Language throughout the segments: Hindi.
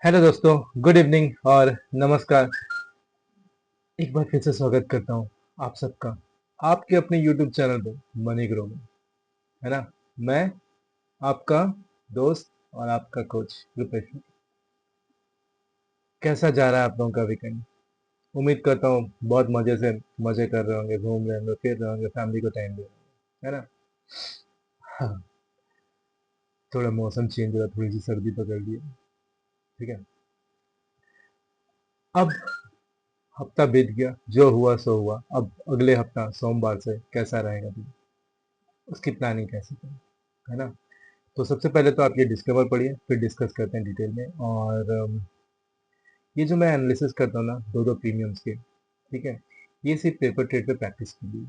हेलो दोस्तों, गुड इवनिंग और नमस्कार। एक बार फिर से स्वागत करता हूँ आप सबका आपके अपने यूट्यूब चैनल पे मनी ग्रो में। है ना। मैं आपका दोस्त और आपका कोच रुपेश। कैसा जा रहा है आप लोगों का वीकेंड? उम्मीद करता हूँ बहुत मजे से मजे कर रहे होंगे, घूम रहे होंगे, फिर रहे होंगे, फैमिली को टाइम दे रहे होंगे। है ना। हाँ, थोड़ा मौसम चेंज हुआ, थोड़ी सी सर्दी पकड़ ली है। ठीक है। अब हफ्ता बीत गया, जो हुआ सो हुआ। अब अगले हफ्ता सोमवार से कैसा रहेगा दिन, उसकी प्लानिंग कैसे करें। है ना। तो सबसे पहले तो आप ये डिस्क्लेमर पढ़िए, फिर डिस्कस करते हैं डिटेल में। और ये जो मैं एनालिसिस करता हूँ ना दो दो प्रीमियम्स के, ठीक है, ये सिर्फ पेपर ट्रेड पे प्रैक्टिस के लिए।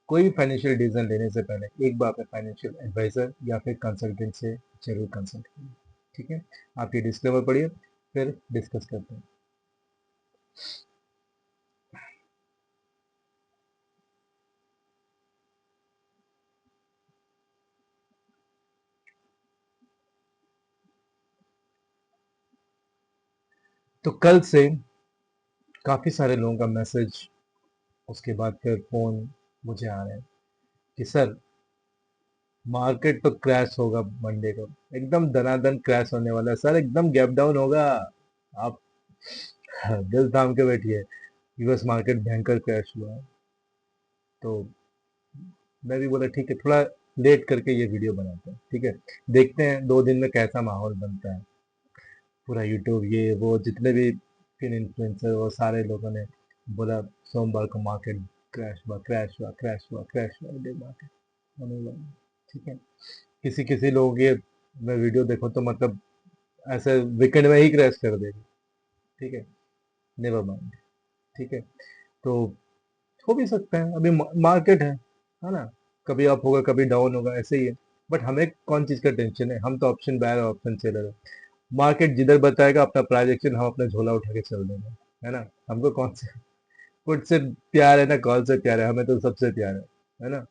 कोई भी फाइनेंशियल डिसीजन लेने से पहले एक बार अपने फाइनेंशियल एडवाइजर या फिर कंसल्टेंट से जरूर कंसल्ट कीजिए। ठीक है। आप ये डिस्क्लेमर पढ़िए, फिर डिस्कस करते हैं। तो कल से काफी सारे लोगों का मैसेज, उसके बाद फिर फोन मुझे आ रहे हैं कि सर, मार्केट तो क्रैश होगा मंडे को। एकदम दनादन क्रैश होने वाला है सर, एकदम गैप डाउन होगा। आप दिल थाम के बैठिए। यूएस मार्केट भयंकर क्रैश हुआ है। तो मैं भी बोला ठीक है, थोड़ा लेट करके ये वीडियो बनाते हैं। ठीक है। देखते हैं 2 दिन में कैसा माहौल बनता है। पूरा यूट्यूब ये वो जितने भी फिर इन्फ्लुएंसर वो सारे लोगों ने बोला सोमवार को मार्केट क्रैश हुआ, क्रैश हुआ, क्रैश हुआ, क्रैश हुआ, इंडियन मार्केट होने वाला है। ठीक है। किसी किसी लोगों की मैं वीडियो देखो तो मतलब ऐसे वीकेंड में ही क्रैश कर देगी। ठीक है। Never mind. ठीक है। तो हो भी सकता है, अभी मार्केट है ना। कभी अप होगा, कभी डाउन होगा, ऐसे ही है। बट हमें कौन चीज का टेंशन है? हम तो ऑप्शन बायर और ऑप्शन सेलर है। मार्केट जिधर बताएगा अपना प्राइस एक्शन, हम अपना झोला उठा के चल देंगे। है ना। हमको कौन से पुट से प्यार है ना कॉल से प्यार है? हमें तो सबसे प्यार है ना।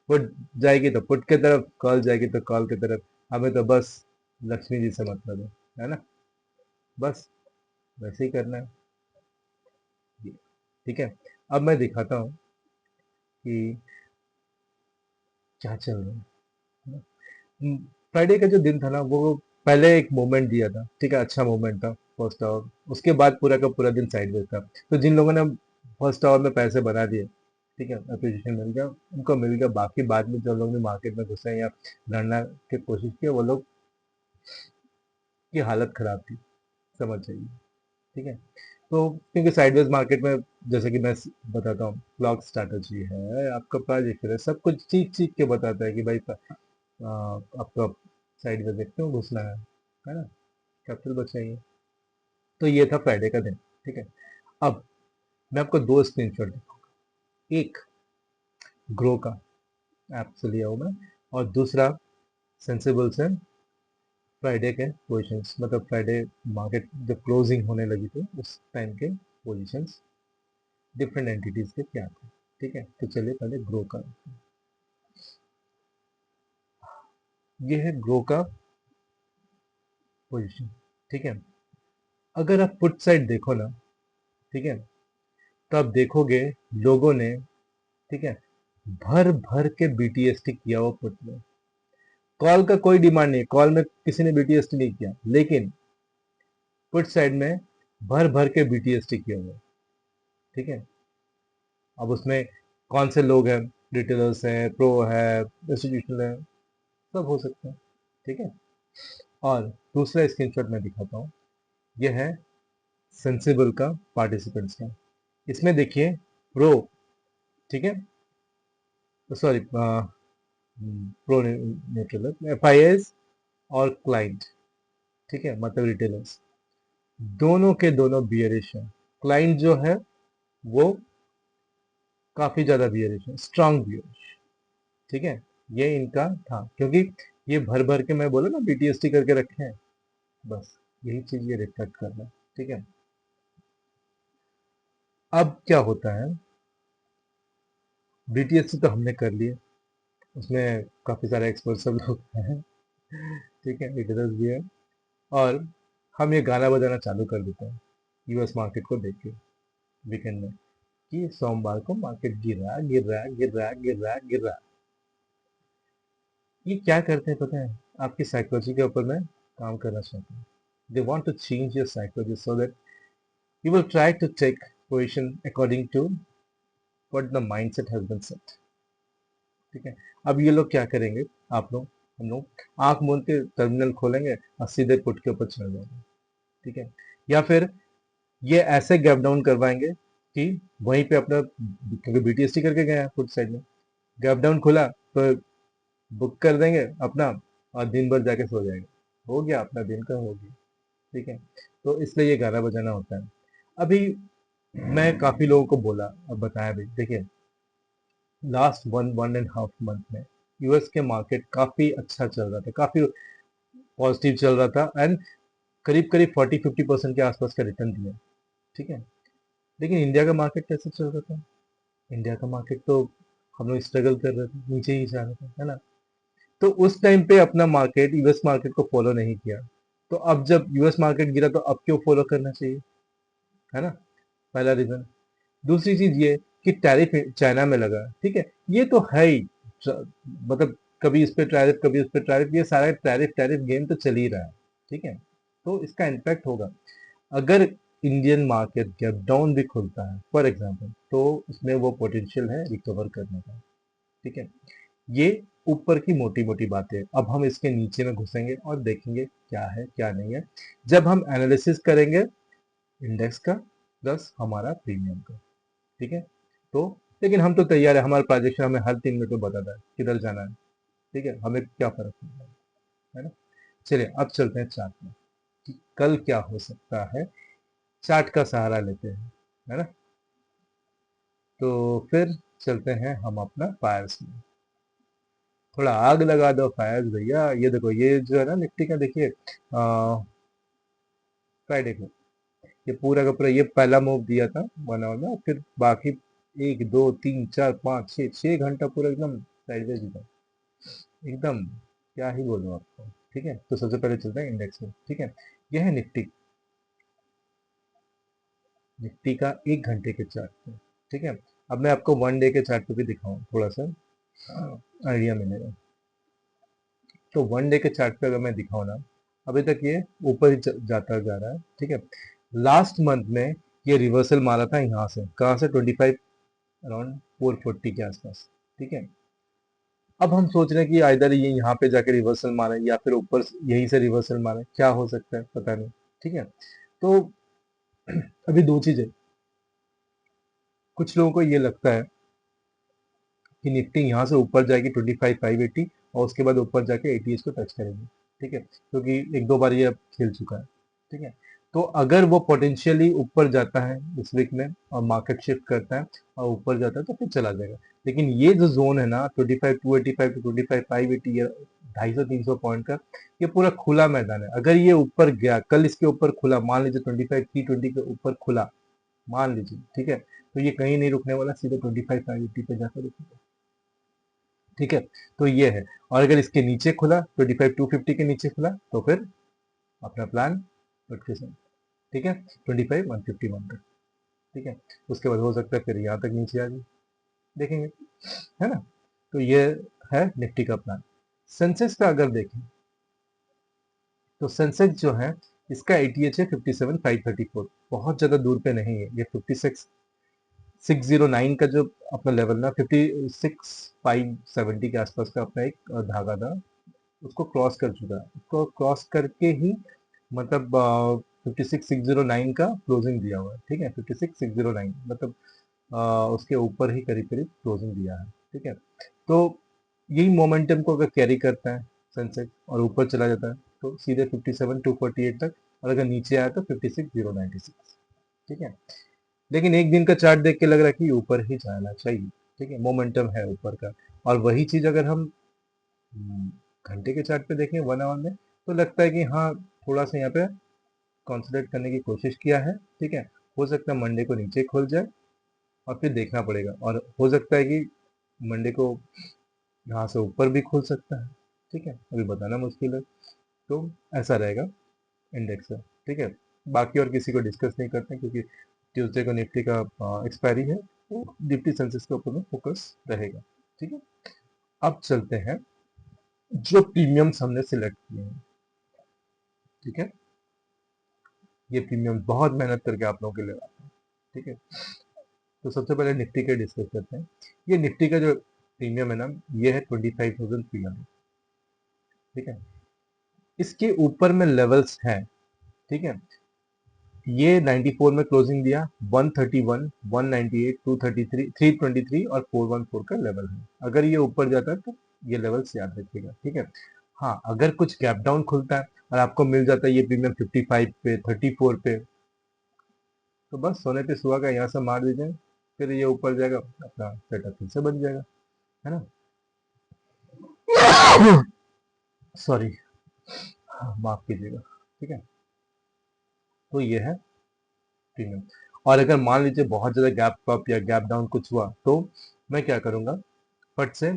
पुट जाएगी तो पुट की तरफ, कॉल जाएगी तो कॉल की तरफ। हमें तो बस लक्ष्मी जी से मतलब है ना। बस वैसे ही करना है। ठीक है। अब मैं दिखाता हूँ कि क्या चल रहा है। फ्राइडे का जो दिन था ना, वो पहले एक मूवमेंट दिया था। ठीक है, अच्छा मूवमेंट था फर्स्ट आवर। उसके बाद पूरा का पूरा दिन साइडवेज था। तो जिन लोगों ने फर्स्ट आवर में पैसे बना दिए, ठीक है, अप्रिशिएशन मिल गया, उनको मिल गया। बाकी बाद में जो लोग ने मार्केट में घुसे या लड़ना की कोशिश की, वो लोग की हालत खराब थी, समझ जाइए। ठीक है। तो क्योंकि साइडवेज मार्केट में, जैसे कि मैं बताता हूँ, ब्लॉक स्ट्रैटेजी है, आपका प्रोजेक्ट है, सब कुछ चीख चीख के बताता है कि भाई आपको साइडवेज देखते हो घुसना है ना, कैपिटल बचाइए। तो ये था फ्राइडे का दिन। ठीक है। अब मैं आपको दो स्क्रीनशॉट दिखाऊंगा। एक ग्रो का ऐप से लिया हूँ मैं, और दूसरा सेंसिबल से फ्राइडे के पोजीशंस, मतलब फ्राइडे मार्केट जब क्लोजिंग होने लगी थी उस टाइम के पोजीशंस डिफरेंट एंटिटीज के क्या थे। ठीक है। तो चलिए पहले ग्रो का। ये है ग्रो का पोजीशन। ठीक है। अगर आप पुट साइड देखो ना, ठीक है, तो आप देखोगे लोगों ने, ठीक है, भर भर के बीटीएसटी किया वो पुट में। कॉल का कोई डिमांड नहीं, कॉल में किसी ने बीटीएसटी नहीं किया, लेकिन पुट साइड में भर भर के बीटीएसटी किया हुआ। ठीक है। अब उसमें कौन से लोग हैं? रिटेलर्स हैं, प्रो है, इंस्टीट्यूशनल है, सब हो सकते हैं। ठीक है। और दूसरा स्क्रीनशॉट मैं दिखाता हूँ। यह है सेंसिबल का पार्टिसिपेंट्स का। इसमें देखिए प्रो, ठीक है, sorry, pro neutral, F I S और क्लाइंट, ठीक है, मतलब रिटेलर्स, दोनों के दोनों बियरिश है। क्लाइंट जो है वो काफी ज्यादा बियरिश है, स्ट्रांग बियरिश। ठीक है। ये इनका था, क्योंकि ये भर भर के मैं बोला ना बीटीएसटी करके रखे हैं, बस यही चीज ये रिफ्लेक्ट कर रहा है। ठीक है। अब क्या होता है, बीटीएसटी तो हमने कर लिए, उसमें काफी सारे एक्सपर्ट सब लोग हैं। ठीक है, रिटेलर्स भी है। और हम ये गाना बजाना चालू कर देते हैं यूएस मार्केट को देख के वीकेंड में कि सोमवार को मार्केट गिर रहा गिर रहा गिर रहा गिर रहा गिर रहा। ये क्या करते हैं पता है? आपकी साइकोलॉजी के ऊपर मैं काम करना चाहता हूँ। They want to change your psychology so that you will try to take position according to what the mindset has been set. ठीक है, अब ये लोग क्या करेंगे? आप लोग हम लोग आंख मूंद के टर्मिनल खोलेंगे और सीधे पुट के ऊपर चढ़ जाएंगे। ठीक है, या फिर ये ऐसे गैप डाउन करवाएंगे कि वहीं पे अपना, क्योंकि बीटीएसटी करके गए हैं पुट साइड में, गैप डाउन खुला तो बुक कर देंगे अपना और दिन भर जाके सो जाएंगे। हो गया, अपना दिन का हो गया। ठीक है, तो इसलिए ये गाना बजाना होता है। अभी मैं काफी लोगों को बोला और बताया भी, देखिए last one and half month में यूएस के मार्केट काफी अच्छा चल रहा था, काफी पॉजिटिव चल रहा था एंड करीब करीब 40-50% के आसपास का रिटर्न दिया। ठीक है, लेकिन इंडिया का मार्केट कैसे चल रहा था? इंडिया का मार्केट तो हम लोग स्ट्रगल कर रहे थे, नीचे ही जा रहा था, है ना? तो उस टाइम पे अपना मार्केट यूएस मार्केट को फॉलो नहीं किया। तो अब जब यूएस मार्केट गिरा तो अब क्यों फॉलो करना चाहिए, है ना? पहला रीजन। दूसरी चीज ये कि टैरिफ चाइना में लगा। ठीक है, ये तो है ही, मतलब कभी इस पे टैरिफ कभी उस पे टैरिफ, ये सारा टैरिफ टैरिफ गेम तो चल ही रहा है। ठीक है, तो इसका इम्पैक्ट होगा अगर इंडियन मार्केट गैप डाउन भी खुलता है फॉर एग्जांपल, तो उसमें वो पोटेंशियल है रिकवर करने का। ठीक है, ये ऊपर की मोटी मोटी बातें। अब हम इसके नीचे में घुसेंगे और देखेंगे क्या है क्या नहीं है, जब हम एनालिसिस करेंगे इंडेक्स का प्लस हमारा प्रीमियम का। ठीक है, तो लेकिन हम तो तैयार है, हमारा प्रोजेक्शन हमें हर 3 मिनट में बताता है किधर जाना है। ठीक है, हमें क्या फर्क पड़ता है ना? चलिए अब चलते हैं चार्ट में कि कल क्या हो सकता है। चार्ट का सहारा लेते हैं, है ना? तो फिर चलते हैं हम अपना फायर्स में, थोड़ा आग लगा दो फायर्स भैया। ये देखो, ये जो है ना निफ्टी का, देखिए फ्राइडे को ये पूरा का पूरा ये पहला मूव दिया था 1 आवर में, फिर बाकी 1 2 3 4 5 6 6 घंटा पूरा एकदम साइडवेज था एकदम, क्या ही बोलूं आपको। ठीक है, तो सबसे पहले चलते हैं इंडेक्स में। ठीक है, यह है निफ्टी, निफ्टी का 1 घंटे के चार्ट पे। ठीक है, अब मैं आपको 1 डे के चार्ट पे भी दिखाऊं, थोड़ा सा आइडिया मिलेगा। तो 1 डे के चार्ट पे अगर मैं दिखाऊं ना, अभी तक ये ऊपर ही जाता जा रहा है। ठीक है, लास्ट मंथ में ये रिवर्सल मारा था यहाँ से, कहाँ से? 25 अराउंड 440 के आसपास। ठीक है, अब हम सोच रहे हैं कि आइदर ये यहाँ पे जाके रिवर्सल मारे या फिर ऊपर यहीं से रिवर्सल मारे, क्या हो सकता है पता नहीं। ठीक है, तो अभी दो चीजें, कुछ लोगों को ये लगता है कि निफ्टी यहाँ से ऊपर जाएगी 25,580 और उसके बाद ऊपर जाके 80 को टच करेगी। ठीक है, क्योंकि एक दो बार ये अब खेल चुका है। ठीक है, तो अगर वो पोटेंशियली ऊपर जाता है इस वीक में और मार्केट शिफ्ट करता है और ऊपर जाता है तो फिर चला जाएगा। लेकिन ये जो जोन है ना 25,285 टू 25,580, ये 250-300 पॉइंट का, ये पूरा खुला मैदान है। अगर ये ऊपर गया, कल इसके ऊपर खुला, मान लीजिए 25,320 के ऊपर खुला, मान लीजिए, ठीक है, तो ये कहीं नहीं रुकने वाला, सीधे 25,580 पे जाकर रुकेगा। ठीक है, तो ये है। और अगर इसके नीचे खुला 25,250 के नीचे खुला तो फिर अपना प्लान नोटिफिकेशन। ठीक है, 25,151 तक। ठीक है, उसके बाद हो सकता है फिर यहाँ तक नीचे आ जाए, देखेंगे, है ना? तो ये है निफ्टी का प्लान। सेंसेक्स का अगर देखें तो सेंसेक्स जो है इसका एटीएच है 57,534, बहुत ज़्यादा दूर पे नहीं है, ये 56,609 का जो अपना लेवल ना 56,570 के आसपास का अपना एक धागा था, उसको क्रॉस कर चुका है। उसको क्रॉस करके ही मतलब 56,609 का क्लोजिंग दिया हुआ है। ठीक है, 56,609 मतलब उसके ऊपर ही करीब करीब क्लोजिंग दिया है। ठीक है, तो यही मोमेंटम को अगर कैरी करता है सेंसेक्स और ऊपर चला जाता है तो सीधे 57,248 तक, और अगर नीचे आया तो 56,096। ठीक है, लेकिन एक दिन का चार्ट देख के लग रहा है कि ऊपर ही जाना चाहिए। ठीक है, मोमेंटम है ऊपर का। और वही चीज अगर हम घंटे के चार्ट पे देखें 1 आवर में, तो लगता है कि हाँ, थोड़ा सा यहाँ पे कॉन्सेंट्रेट करने की कोशिश किया है। ठीक है, हो सकता है मंडे को नीचे खुल जाए और फिर देखना पड़ेगा, और हो सकता है कि मंडे को यहाँ से ऊपर भी खुल सकता है। ठीक है, अभी बताना मुश्किल है। तो ऐसा रहेगा इंडेक्स का। ठीक है, बाकी और किसी को डिस्कस नहीं करते हैं, क्योंकि ट्यूसडे को निफ्टी का एक्सपायरी है, तो निफ्टी सेंसेक्स के ऊपर में फोकस रहेगा। ठीक है, अब चलते हैं जो प्रीमियम्स हमने सिलेक्ट किए हैं। ठीक है, ये प्रीमियम बहुत मेहनत करके आप लोगों के लिए लाते हैं। ठीक है, तो सबसे पहले निफ्टी के डिस्कस करते हैं। ये निफ्टी का जो प्रीमियम है ना, ये है 25,300। ठीक है, इसके ऊपर में लेवल्स हैं। ठीक है, ये 94 में क्लोजिंग दिया, 131, 198, 233, 323 और 414 का लेवल है। अगर ये ऊपर जाता है तो ये लेवल्स याद रखिएगा। ठीक है, हाँ, अगर कुछ गैप डाउन खुलता है और आपको मिल जाता है ये प्रीमियम 55 पे, 34 पे, तो बस सोने पे सुहागा, यहाँ से मार दीजिए, फिर ये ऊपर जाएगा, अपना सेटअप फिर से बन जाएगा, है ना। सॉरी, माफ कीजिएगा। ठीक है, तो ये है प्रीमियम। और अगर मान लीजिए बहुत ज़्यादा गैप अप या गैप डाउन कुछ हुआ, तो मैं क्या करूँगा, फट से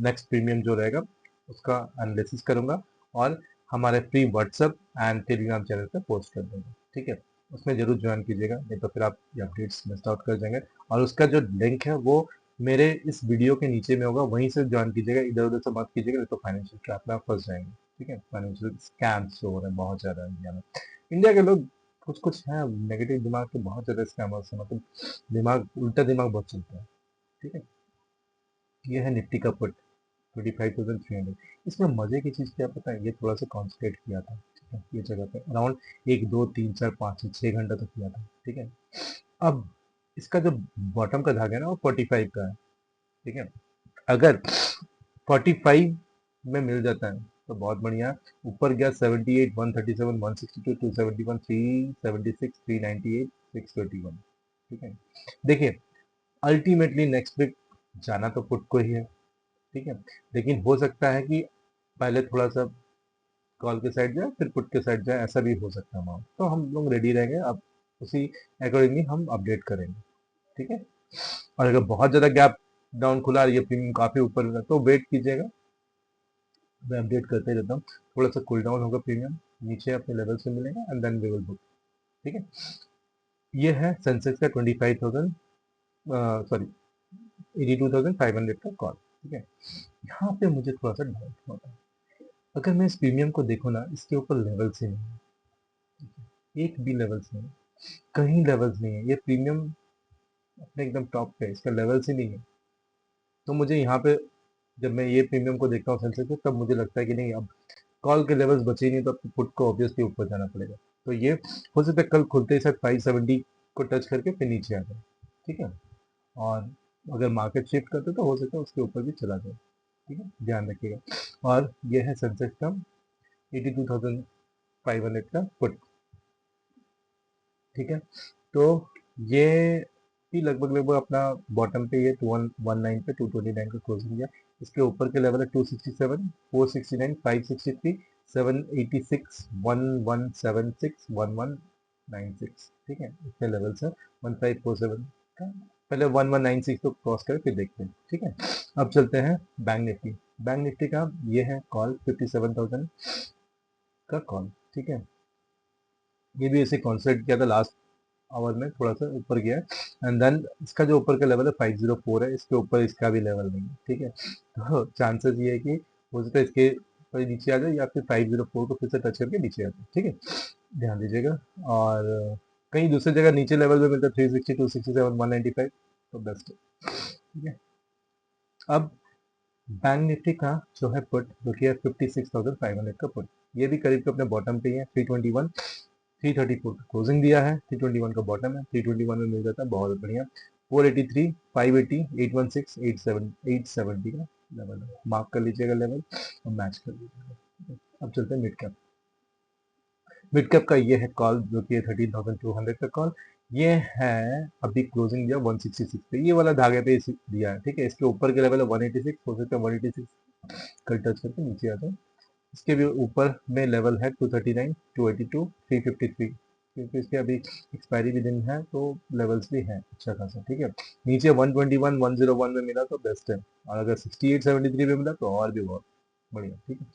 नेक्स्ट प्रीमियम जो रहेगा उसका एनालिसिस करूँगा और हमारे free WhatsApp and Telegram channel पे पोस्ट कर दूँगा। ठीक है, उसमें ज़रूर ज्वाइन कीजिएगा, नहीं तो फिर आप ये अपडेट्स मिस आउट कर जाएंगे। और उसका जो लिंक है वो मेरे इस वीडियो के नीचे में होगा, वहीं से ज्वाइन कीजिएगा, इधर उधर से मत कीजिएगा, नहीं तो फाइनेंशियल ट्रैप में आप फंस जाएंगे। ठीक है, फाइनेंशियल स्कैम्स जो हो रहे हैं बहुत ज़्यादा इंडिया में। इंडिया के लोग कुछ कुछ हैं नेगेटिव दिमाग के, बहुत ज़्यादा स्कैमर्स हैं, मतलब दिमाग उल्टा दिमाग बहुत चलता है। ठीक है, ये है निफ्टी का पुट 25,300। इसमें मजे की चीज़ क्या पता है, ये थोड़ा सा कॉन्सेंट्रेट किया था। ठीक है, ये जगह पे अराउंड 1 2 3 4 5 6 घंटा तक किया था। ठीक है, अब इसका जो बॉटम का धागा है ना वो 45 का है। ठीक है, अगर 45 में मिल जाता है तो बहुत बढ़िया। ऊपर गया 78, 137, 162, 271, 376, 398, 621। ठीक है, देखिए, अल्टीमेटली नेक्स्ट वीक जाना तो पुट को ही है। ठीक है, लेकिन हो सकता है कि पहले थोड़ा सा कॉल के साइड जाए, फिर पुट के साइड जाए, ऐसा भी हो सकता है अमाउंट, तो हम लोग रेडी रहेंगे, अब उसी अकॉर्डिंगली हम अपडेट करेंगे। ठीक है, और अगर बहुत ज़्यादा गैप डाउन खुला और ये प्रीमियम काफ़ी ऊपर है तो वेट कीजिएगा, मैं अपडेट करते रहता हूँ। थोड़ा सा कूल डाउन होगा प्रीमियम, नीचे अपने लेवल से मिलेगा and then we will book. ठीक है, ये है सेंसेक्स का 25,000, सॉरी 82,500 का कॉल। ठीक है, यहाँ पे मुझे थोड़ा सा डाउट होता है, अगर मैं इस प्रीमियम को देखूँ ना, इसके ऊपर लेवल्स ही नहीं है, एक भी लेवल्स नहीं है, कहीं लेवल्स नहीं है, ये प्रीमियम अपने एकदम टॉप पे है, इसका लेवल्स ही नहीं है। तो मुझे यहाँ पे जब मैं ये प्रीमियम को देखता हूँ सेंसेक्स को, तब मुझे लगता है कि नहीं, अब कॉल के लेवल्स बचे ही नहीं, तो अब पुट को ऑब्वियसली ऊपर जाना पड़ेगा। तो ये हो सकता है कल खुलते ही साथ 570 को टच करके फिर नीचे आ जाए। ठीक है, और अगर मार्केट शिफ्ट करते तो हो सकता है उसके ऊपर भी चला जाए। ठीक है, ध्यान रखिएगा। और ये है सेंसेक्स का 82,500 का पुट। ठीक है, तो ये भी लगभग लगभग अपना बॉटम पे, ये 219 पे 229 का क्लोजिंग दिया। इसके ऊपर के लेवल है 267, 469, 563, 786, 1176, 1196। ठीक है, इतने लेवल्स है 1547 का। पहले 1196 को क्रॉस कर फिर देखते हैं। ठीक है, अब चलते हैं बैंक निफ्टी। बैंक निफ्टी का ये है कॉल 57,000 का कॉल। ठीक है, ये भी ऐसे कॉन्सेप्ट किया था लास्ट आवर में, थोड़ा सा ऊपर गया है एंड देन इसका जो ऊपर का लेवल है 504 है, इसके ऊपर इसका भी लेवल नहीं है। ठीक है, तो चांसेस ये है कि हो सकता है इसके पर नीचे आ जाए या फिर 504 को फिर से टच करके नीचे आ जाए। ठीक है, ध्यान दीजिएगा। और कहीं दूसरी जगह नीचे लेवल पे मिलता है 360, 267, 195, तो बेस्ट है। ठीक है, अब बैंक निफ्टी का जो है पुट जो कि है 56,500 का पुट, ये भी करीब अपने बॉटम पे ही है। 321, 334 का क्लोजिंग दिया है, 321 का बॉटम है, 321 में मिल जाता है, बहुत बढ़िया। 483, 580, 816, 870 का लेवल है, मार्क कर लीजिएगा लेवल और मैच कर लीजिएगा। अब चलते हैं मिड कैप। मिड कैप का ये है कॉल जो कि 13,200 का कॉल। ये है अभी क्लोजिंग दिया 166 पे, ये वाला धागे पे दिया है। ठीक है, इसके ऊपर के लेवल है 186, हो सकता है 186 कल टच करके नीचे आ जाए। इसके भी ऊपर में लेवल है 239, 282, 353, क्योंकि इसके अभी एक्सपायरी भी दिन है, तो लेवल्स भी हैं अच्छा खासा। ठीक है, नीचे 121, 101 में मिला तो बेस्ट है, और अगर 68, 73 में मिला तो और भी बहुत बढ़िया। ठीक है,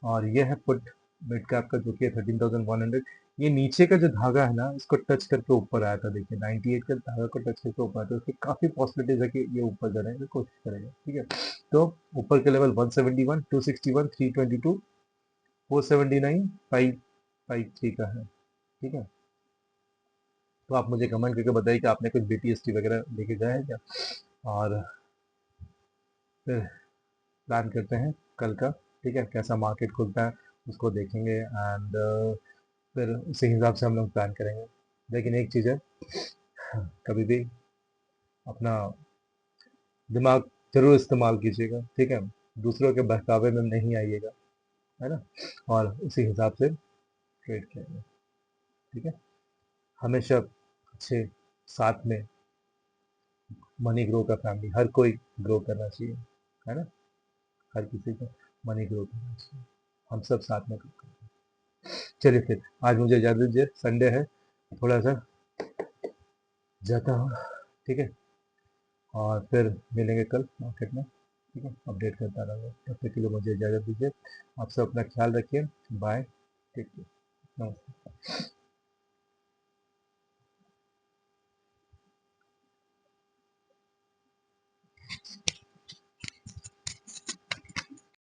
और ये है पुट मिड कैप का जो कि है 13,100, ये नीचे का जो धागा है ना इसको टच करके ऊपर आया था, देखिए 98 का धागा को टच करके ऊपर आया था, उसकी काफी पॉसिबिलिटीज है कि ये ऊपर जाने की कोशिश करेगा, ठीक है। तो ऊपर के लेवल 171, 261, 322, 479, 553 का है, ठीक है। तो आप मुझे कमेंट करके बताइए कि आपने कुछ BTST वगैरह लेके गए हैं क्या, और फिर प्लान करते हैं कल का, ठीक है, कैसा मार्केट खुलता है उसको देखेंगे, एंड फिर उसी हिसाब से हम लोग प्लान करेंगे। लेकिन एक चीज़ है, कभी भी अपना दिमाग जरूर इस्तेमाल कीजिएगा, ठीक है, दूसरों के बहकावे में नहीं आइएगा, है ना, और उसी हिसाब से ट्रेड करिए, ठीक है। हमेशा अच्छे साथ में मनी ग्रो का फैमिली, हर कोई ग्रो करना चाहिए, है ना, हर किसी को मनी ग्रो करना चाहिए, हम सब साथ में ग्रो करें। चलिए फिर आज मुझे इजाज़त दीजिए, संडे है, थोड़ा सा जाता हूँ, ठीक है, और फिर मिलेंगे कल मार्केट में, ठीक है, अपडेट करता रहूँगा, तब तक के लिए मुझे इजाज़त दीजिए, आप सब अपना ख्याल रखिए, बाय, टेक केयर, नमस्ते।